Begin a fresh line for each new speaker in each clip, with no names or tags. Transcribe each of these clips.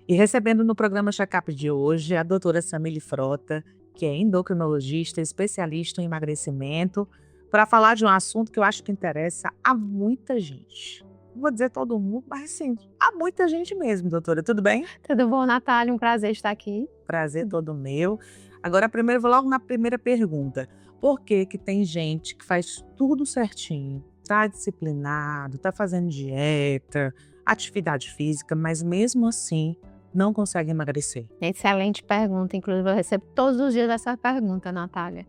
E recebendo no programa Check-up de hoje a doutora Samily Frota, que é endocrinologista, especialista em emagrecimento, para falar de um assunto que eu acho que interessa a muita gente. Não vou dizer todo mundo, mas sim, a muita gente mesmo, doutora. Tudo bem?
Tudo bom, Natália? Um prazer estar aqui.
Prazer todo meu. Agora, primeiro, vou logo na primeira pergunta. Por que que tem gente que faz tudo certinho, tá disciplinado, tá fazendo dieta, atividade física, mas mesmo assim não consegue emagrecer?
Excelente pergunta. Inclusive, eu recebo todos os dias essa pergunta, Natália.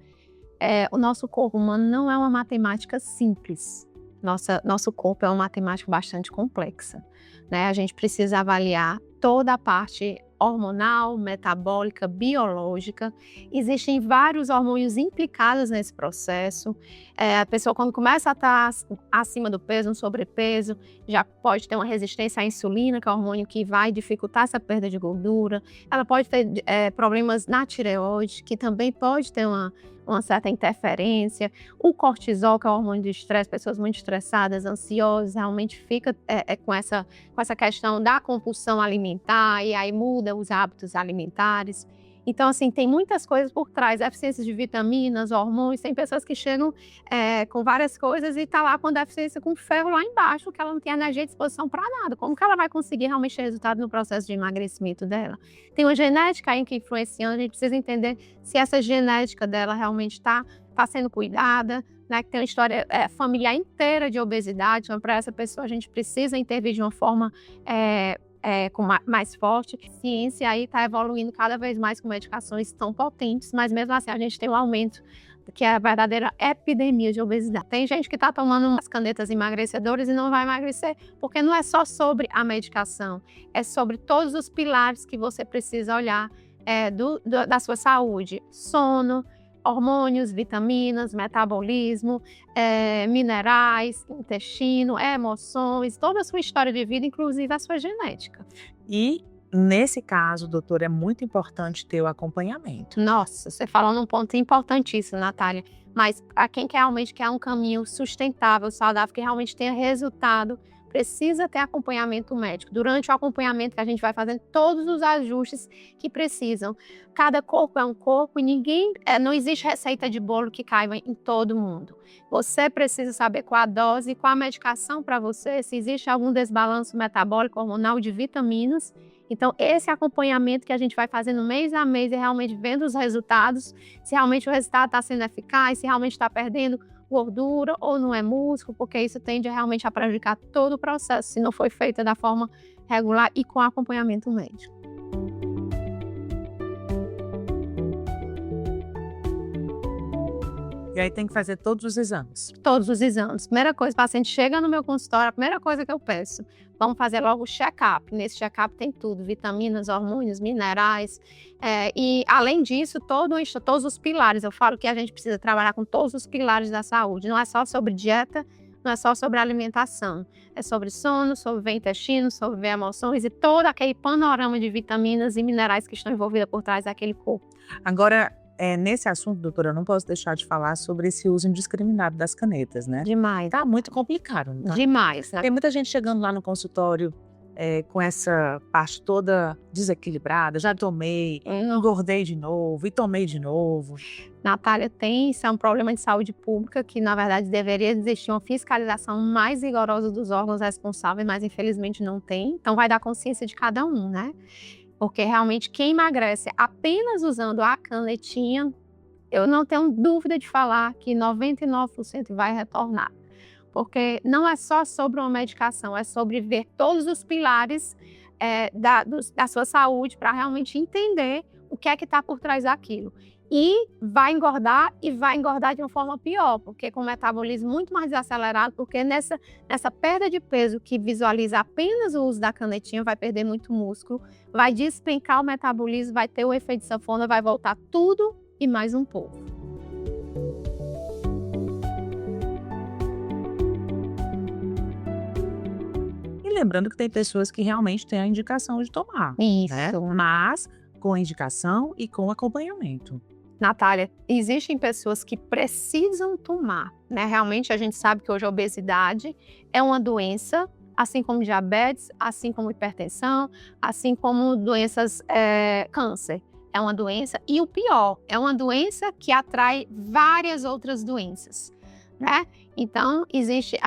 O nosso corpo humano não é uma matemática simples. Nosso corpo é uma matemática bastante complexa, né? A gente precisa avaliar toda a parte hormonal, metabólica, biológica. Existem vários hormônios implicados nesse processo. A pessoa, quando começa a estar acima do peso, um sobrepeso, já pode ter uma resistência à insulina, que é o hormônio que vai dificultar essa perda de gordura. Ela pode ter problemas na tireoide, que também pode ter uma certa interferência. O cortisol, que é o hormônio do estresse, pessoas muito estressadas, ansiosas, realmente fica com essa questão da compulsão alimentar, e aí muda os hábitos alimentares. Então, assim, tem muitas coisas por trás, deficiências de vitaminas, hormônios. Tem pessoas que chegam com várias coisas e tá lá com deficiência com ferro lá embaixo, que ela não tem energia e disposição para nada. Como que ela vai conseguir realmente ter resultado no processo de emagrecimento dela? Tem uma genética aí que influencia, a gente precisa entender se essa genética dela realmente está sendo cuidada, né? Que tem uma história familiar inteira de obesidade. Então, para essa pessoa, a gente precisa intervir de uma forma mais forte. A ciência aí está evoluindo cada vez mais com medicações tão potentes, mas mesmo assim a gente tem um aumento, que é a verdadeira epidemia de obesidade. Tem gente que está tomando umas canetas emagrecedoras e não vai emagrecer, porque não é só sobre a medicação, é sobre todos os pilares que você precisa olhar da sua saúde: sono, hormônios, vitaminas, metabolismo, minerais, intestino, emoções, toda a sua história de vida, inclusive a sua genética.
E nesse caso, doutor, é muito importante ter o acompanhamento.
Nossa, você falou num ponto importantíssimo, Natália. Mas para quem realmente quer um caminho sustentável, saudável, que realmente tenha resultado, precisa ter acompanhamento médico. Durante o acompanhamento que a gente vai fazendo todos os ajustes que precisam. Cada corpo é um corpo e não existe receita de bolo que caiba em todo mundo. Você precisa saber qual a dose e qual a medicação para você, se existe algum desbalanço metabólico, hormonal, de vitaminas. Então, esse acompanhamento que a gente vai fazendo mês a mês e realmente vendo os resultados, se realmente o resultado está sendo eficaz, se realmente está perdendo gordura ou não é músculo, porque isso tende realmente a prejudicar todo o processo, se não foi feito da forma regular e com acompanhamento médico.
E aí tem que fazer todos os exames.
Todos os exames. Primeira coisa, o paciente chega no meu consultório, a primeira coisa que eu peço, vamos fazer logo o check-up. Nesse check-up tem tudo: vitaminas, hormônios, minerais. E além disso, todos os pilares. Eu falo que a gente precisa trabalhar com todos os pilares da saúde. Não é só sobre dieta, não é só sobre alimentação. É sobre sono, sobre o intestino, sobre emoções e todo aquele panorama de vitaminas e minerais que estão envolvidos por trás daquele corpo.
Agora, nesse assunto, doutora, eu não posso deixar de falar sobre esse uso indiscriminado das canetas, né?
Demais.
Tá muito complicado, não tá?
Demais, né?
Tem muita gente chegando lá no consultório com essa parte toda desequilibrada. Já tomei, engordei de novo e tomei de novo.
Natália, isso é um problema de saúde pública que, na verdade, deveria existir uma fiscalização mais rigorosa dos órgãos responsáveis, mas infelizmente não tem. Então vai dar consciência de cada um, né? Porque realmente quem emagrece apenas usando a canetinha, eu não tenho dúvida de falar que 99% vai retornar. Porque não é só sobre uma medicação, é sobre ver todos os pilares da sua saúde para realmente entender o que é que está por trás daquilo. E vai engordar de uma forma pior, porque com o metabolismo muito mais desacelerado, porque nessa perda de peso que visualiza apenas o uso da canetinha, vai perder muito músculo, vai despencar o metabolismo, vai ter o efeito sanfona, vai voltar tudo e mais um pouco.
E lembrando que tem pessoas que realmente têm a indicação de tomar, né?
Isso.
Mas com indicação e com acompanhamento.
Natália, existem pessoas que precisam tomar, né? Realmente a gente sabe que hoje a obesidade é uma doença assim como diabetes, assim como hipertensão, assim como doenças, câncer. É uma doença, e o pior, é uma doença que atrai várias outras doenças, né? Então, existe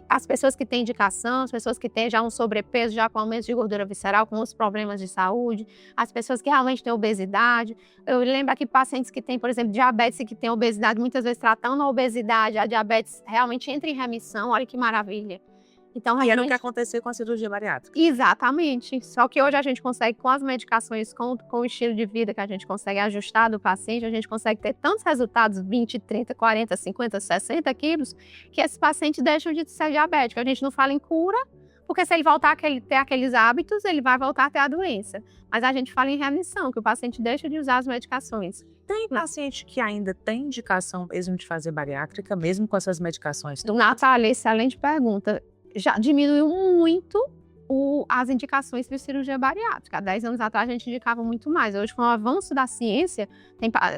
as pessoas que têm indicação, as pessoas que têm já um sobrepeso, já com aumento de gordura visceral, com outros problemas de saúde, as pessoas que realmente têm obesidade. Eu lembro aqui pacientes que têm, por exemplo, diabetes e que têm obesidade, muitas vezes tratando a obesidade, a diabetes realmente entra em remissão, olha que maravilha. Então,
E era o que aconteceu com a cirurgia bariátrica.
exatamente. Só que hoje a gente consegue, com as medicações, com o estilo de vida que a gente consegue ajustar do paciente, a gente consegue ter tantos resultados, 20, 30, 40, 50, 60 quilos, que esse paciente deixa de ser diabético. A gente não fala em cura, porque se ele voltar a ter aqueles hábitos, ele vai voltar a ter a doença. Mas a gente fala em remissão, que o paciente deixa de usar as medicações.
Tem paciente que ainda tem indicação mesmo de fazer bariátrica, mesmo com essas medicações?
Natália, excelente pergunta. Já diminuiu muito as indicações para cirurgia bariátrica. Há 10 anos atrás a gente indicava muito mais. Hoje, com o avanço da ciência,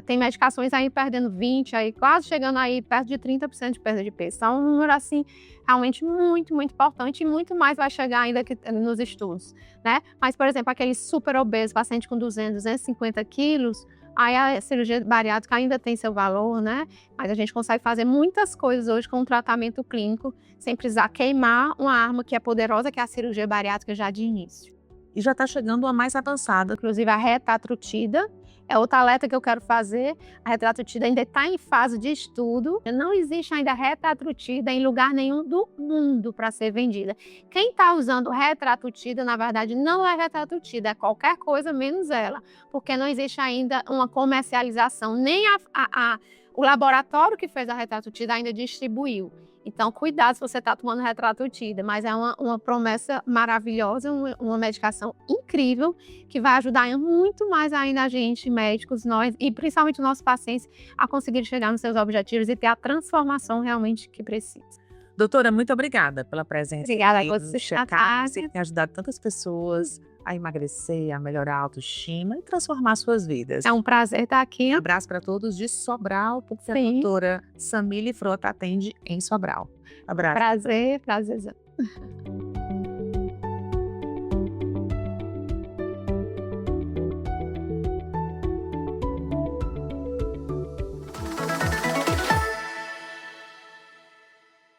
tem medicações aí perdendo 20%, aí quase chegando aí perto de 30% de perda de peso. Então, é um número assim realmente muito, muito importante, e muito mais vai chegar ainda nos estudos, né? Mas, por exemplo, aquele super obeso, paciente com 200, 250 quilos, aí a cirurgia bariátrica ainda tem seu valor, né? Mas a gente consegue fazer muitas coisas hoje com um tratamento clínico, sem precisar queimar uma arma que é poderosa, que é a cirurgia bariátrica já de início.
E já está chegando a mais avançada.
Inclusive a retatrutida é outra alerta que eu quero fazer. A retatrutida ainda está em fase de estudo. Não existe ainda retatrutida em lugar nenhum do mundo para ser vendida. Quem está usando retatrutida, na verdade, não é retatrutida, é qualquer coisa menos ela, porque não existe ainda uma comercialização, nem o laboratório que fez a retatrutida ainda distribuiu. Então, cuidado se você está tomando retatrutida, mas é uma promessa maravilhosa, uma medicação incrível, que vai ajudar muito mais ainda a gente, médicos, nós, e principalmente os nossos pacientes, a conseguir chegar nos seus objetivos e ter a transformação realmente que precisa.
Doutora, muito obrigada pela presença.
Obrigada
aqui
a
no
você,
Checkup. Você tem ajudado tantas pessoas a emagrecer, a melhorar a autoestima e transformar suas vidas.
É um prazer estar aqui.
Um abraço para todos de Sobral, porque
Sim.
A doutora Samily Frota atende em Sobral. Abraço.
Prazerzão.